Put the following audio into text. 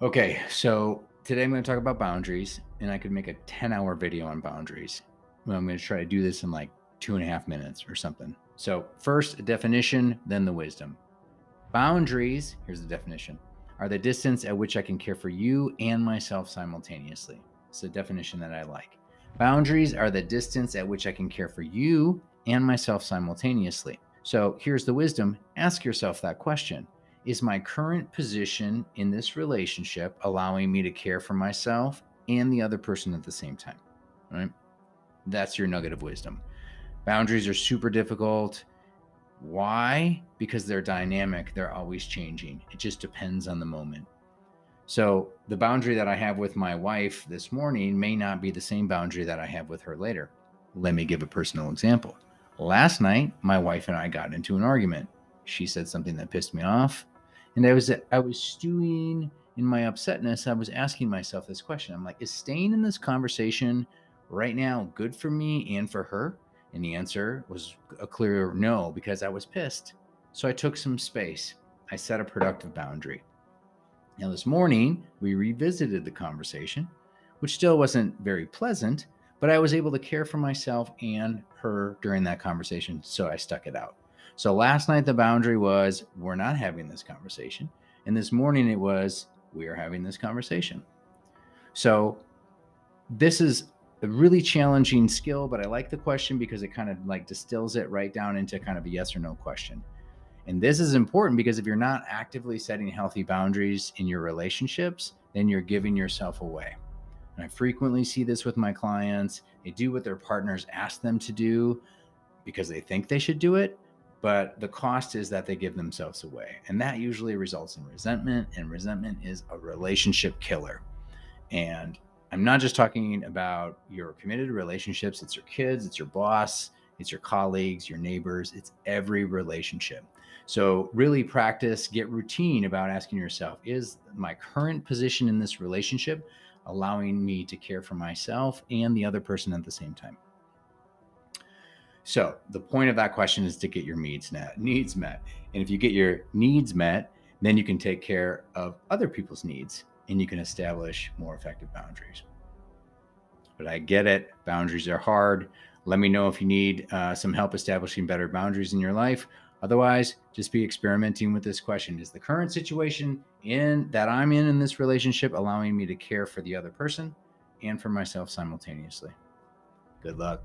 Okay, so today I'm going to talk about boundaries, and I could make a 10-hour video on boundaries. Well, I'm going to try to do this in like 2.5 minutes or something. So, first, a definition, then the wisdom. Boundaries, here's the definition, are the distance at which I can care for you and myself simultaneously. It's a definition that I like. Boundaries are the distance at which I can care for you and myself simultaneously. So here's the wisdom. Ask yourself that question. Is my current position in this relationship allowing me to care for myself and the other person at the same time? Right? That's your nugget of wisdom. Boundaries are super difficult. Why? Because they're dynamic. They're always changing. It just depends on the moment. So the boundary that I have with my wife this morning may not be the same boundary that I have with her later. Let me give a personal example. Last night, my wife and I got into an argument. She said something that pissed me off, and I was stewing in my upsetness. I was asking myself this question. I'm like, is staying in this conversation right now good for me and for her? And the answer was a clear no, because I was pissed. So I took some space. I set a productive boundary. Now, this morning, we revisited the conversation, which still wasn't very pleasant, but I was able to care for myself and her during that conversation, so I stuck it out. So last night, the boundary was we're not having this conversation. And this morning, it was we are having this conversation. So this is a really challenging skill, but I like the question because it kind of like distills it right down into kind of a yes or no question. And this is important because if you're not actively setting healthy boundaries in your relationships, then you're giving yourself away. And I frequently see this with my clients. They do what their partners ask them to do because they think they should do it, but the cost is that they give themselves away. And that usually results in resentment, and resentment is a relationship killer. And I'm not just talking about your committed relationships, it's your kids, it's your boss, it's your colleagues, your neighbors, it's every relationship. So really practice, get routine about asking yourself, is my current position in this relationship allowing me to care for myself and the other person at the same time? So the point of that question is to get your needs met. And if you get your needs met, then you can take care of other people's needs and you can establish more effective boundaries. But I get it. Boundaries are hard. Let me know if you need some help establishing better boundaries in your life. Otherwise, just be experimenting with this question. Is the current situation that I'm in this relationship allowing me to care for the other person and for myself simultaneously? Good luck.